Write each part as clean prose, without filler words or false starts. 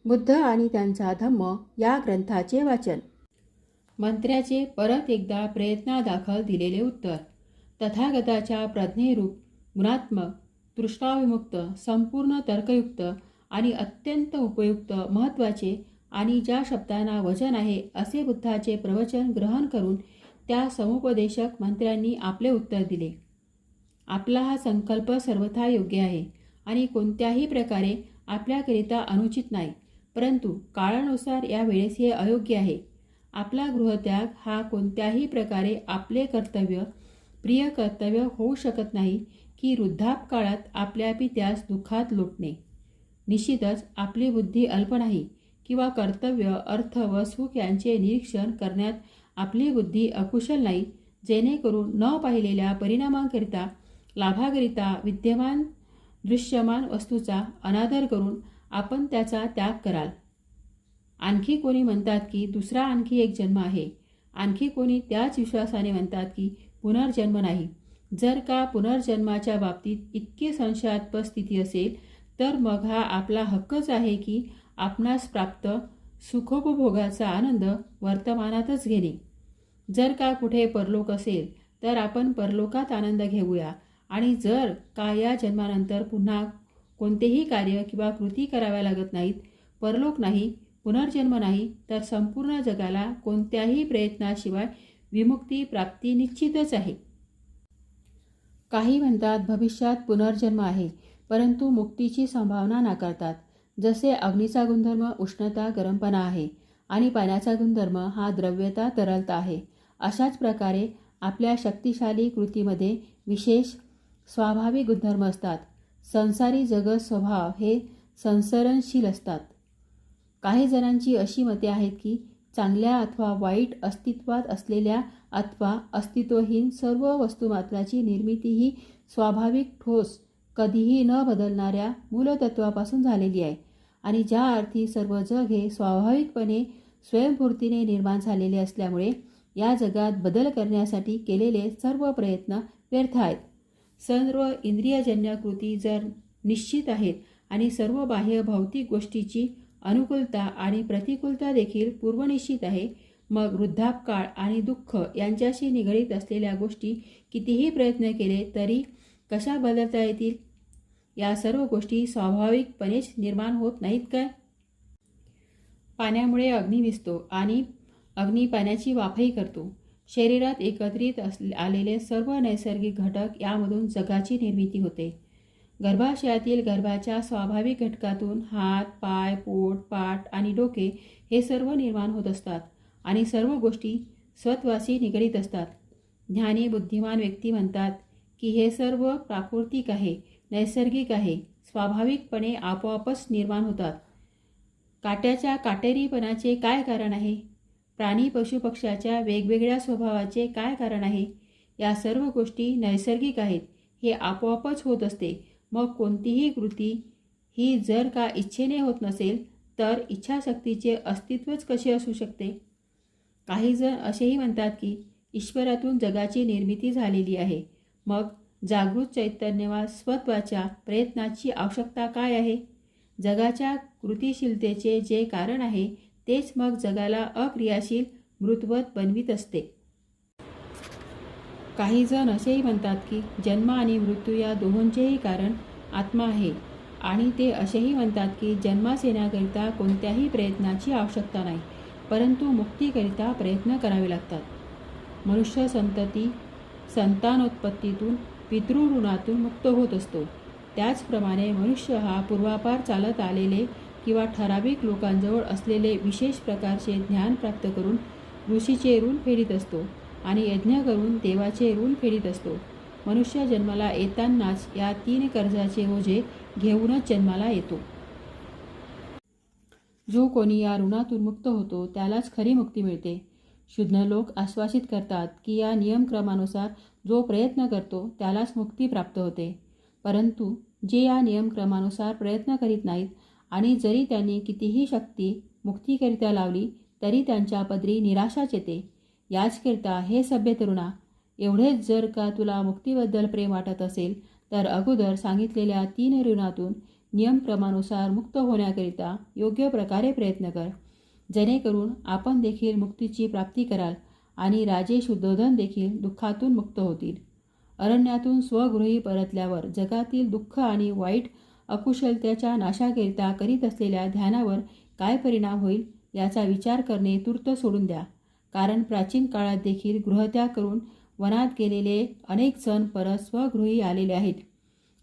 बुद्ध आणि त्यांचा धम्म या ग्रंथाचे वाचन. मंत्र्याचे परत एकदा प्रयत्नादाखल दिलेले उत्तर. तथागताच्या प्रज्ञेरूप गुणात्मक, तृष्णाविमुक्त, संपूर्ण तर्कयुक्त आणि अत्यंत उपयुक्त, महत्त्वाचे आणि ज्या शब्दांना वजन आहे असे बुद्धाचे प्रवचन ग्रहण करून त्या समुपदेशक मंत्र्यांनी आपले उत्तर दिले. आपला हा संकल्प सर्वथा योग्य आहे आणि कोणत्याही प्रकारे आपल्याकरिता अनुचित नाही, परंतु काळानुसार या वेळेस हे अयोग्य आहे. आपला गृहत्याग हा कोणत्याही प्रकारे आपले कर्तव्य, प्रिय कर्तव्य होऊ शकत नाही की वृद्धापकाळात आपल्या पित्यास दुःखात लोटणे. निश्चितच आपली बुद्धी अल्प नाही किंवा कर्तव्य, अर्थ व सुख यांचे निरीक्षण करण्यात आपली बुद्धी अकुशल नाही, जेणेकरून न पाहिलेल्या परिणामांकरिता, लाभाकरिता विद्यमान दृश्यमान वस्तूचा अनादर करून आपण त्याचा त्याग कराल. आणखी कोणी म्हणतात की दुसरा आणखी एक जन्म आहे. आणखी कोणी त्याच विश्वासाने म्हणतात की पुनर्जन्म नाही. जर का पुनर्जन्माच्या बाबतीत इतकी संशयास्पद स्थिती असेल तर मग हा आपला हक्कच आहे की आपणास प्राप्त सुखोपभोगाचा आनंद वर्तमानातच घेणे. जर का कुठे परलोक असेल तर आपण परलोकात आनंद घेऊया आणि जर का या जन्मानंतर पुन्हा कोणतेही कार्य किंवा कृती कराव्या लागत नाहीत, परलोक नाही, पुनर्जन्म नाही, तर संपूर्ण जगाला कोणत्याही प्रयत्नाशिवाय विमुक्ती प्राप्ती निश्चितच आहे. काही म्हणतात भविष्यात पुनर्जन्म आहे, परंतु मुक्तीची संभावना नाकारतात. जसे अग्नीचा गुणधर्म उष्णता गरमपणा आहे आणि पाण्याचा गुणधर्म हा द्रव्यता तरलता आहे, अशाच प्रकारे आपल्या शक्तिशाली कृतीमध्ये विशेष स्वाभाविक गुणधर्म असतात. संसारी जगत स्वभाव हे संसरणशील असतात. काही जणांची अशी मते आहेत की चांगल्या अथवा वाईट अस्तित्वात असलेल्या अथवा अस्तित्वहीन सर्व वस्तुमात्राची निर्मिती ही स्वाभाविक ठोस कधीही न बदलणाऱ्या मूलतत्वापासून झालेली आहे आणि ज्या अर्थी सर्व जग हे स्वाभाविकपणे स्वयंपूर्तीने निर्माण झालेले असल्यामुळे या जगात बदल करण्यासाठी केलेले सर्व प्रयत्न व्यर्थ आहेत. सर्व इंद्रियजन्य कृती जर निश्चित आहेत आणि सर्व बाह्य भौतिक गोष्टीची अनुकूलता आणि प्रतिकूलता देखील पूर्वनिश्चित आहे, मग वृद्धापकाळ आणि दुःख यांच्याशी निगडीत असलेल्या गोष्टी कितीही प्रयत्न केले तरी कशा बदलता येतील? या सर्व गोष्टी स्वाभाविकपणेच निर्माण होत नाहीत काय? पाण्यामुळे अग्नी विझतो आणि अग्नी पाण्याची वाफही करतो. शरीरात एकत्रित आलेले सर्व नैसर्गिक घटक यामधून जगाची निर्मिती होते. गर्भाशयातील गर्भाच्या स्वाभाविक घटकातून हात, पाय, पोट, पाठ आणि डोके हे सर्व निर्माण होत असतात आणि सर्व गोष्टी स्वत्वाशी निगडीत असतात. ज्ञानी बुद्धिमान व्यक्ती म्हणतात की हे सर्व प्राकृतिक आहे, नैसर्गिक आहे, स्वाभाविकपणे आपोआपच निर्माण होतात. काट्याच्या काटेरीपणाचे काय कारण आहे? प्राणी पशुपक्ष्याच्या वेगवेगळ्या स्वभावाचे काय कारण आहे? या सर्व गोष्टी नैसर्गिक आहेत, हे आपोआपच होत असते. मग कोणतीही कृती ही जर का इच्छेने होत नसेल तर इच्छाशक्तीचे अस्तित्वच कसे असू शकते? काही जण असेही म्हणतात की ईश्वरातून जगाची निर्मिती झालेली आहे. मग जागृत चैतन्यवाद स्वत्वाच्या प्रयत्नाची आवश्यकता काय आहे? जगाच्या कृतिशीलतेचे जे कारण आहे तेच मग जगाला अक्रियाशील मृतवत बनवित असते. काही जण असेही म्हणतात की जन्म आणि मृत्यू या दोहोंचेही कारण आत्मा आहे आणि ते असेही म्हणतात की जन्मास येण्याकरिता कोणत्याही प्रयत्नाची आवश्यकता नाही, परंतु मुक्तीकरिता प्रयत्न करावे लागतात. मनुष्य संतती संतानोत्पत्तीतून पितृऋणातून मुक्त होत असतो. त्याचप्रमाणे मनुष्य हा पूर्वापार चालत आलेले किंवा ठराविक लोकांजवळ असलेले विशेष प्रकारचे ज्ञान प्राप्त करून ऋषीचे ऋण फेडीत असतो आणि यज्ञ करून देवाचे ऋण फेडीत असतो. मनुष्य जन्माला येतानाच या 3 कर्जाचे ओझे घेऊनच जन्माला येतो. जो कोणी या ऋणातून मुक्त होतो त्यालाच खरी मुक्ती मिळते. शुद्ध लोक आश्वासित करतात की या नियमक्रमानुसार जो प्रयत्न करतो त्यालाच मुक्ती प्राप्त होते, परंतु जे या नियमक्रमानुसार प्रयत्न करीत नाहीत आणि जरी त्यांनी कितीही शक्ती मुक्तीकरिता लावली तरी त्यांच्या पदरी निराशाच येते. याचकरिता हे सभ्य तरुणा, एवढेच जर का तुला मुक्तीबद्दल प्रेम वाटत असेल तर अगोदर सांगितलेल्या 3 ऋणातून नियमक्रमानुसार मुक्त होण्याकरिता योग्य प्रकारे प्रयत्न कर, जेणेकरून आपण देखील मुक्तीची प्राप्ती कराल आणि राजे शुद्धोधन देखील दुःखातून मुक्त होतील. अरण्यातून स्वगृही परतल्यावर जगातील दुःख आणि वाईट अकुशलतेच्या नाशाकरिता करीत असलेल्या ध्यानावर काय परिणाम होईल याचा विचार करणे तूर्त सोडून द्या. कारण प्राचीन काळात देखील गृहत्याग करून वनात गेलेले अनेक जण परत स्वगृही आलेले आहेत.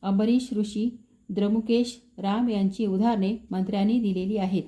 अंबरीश ऋषी, द्रमुकेश, राम यांची उदाहरणे मंत्र्यांनी दिलेली आहेत.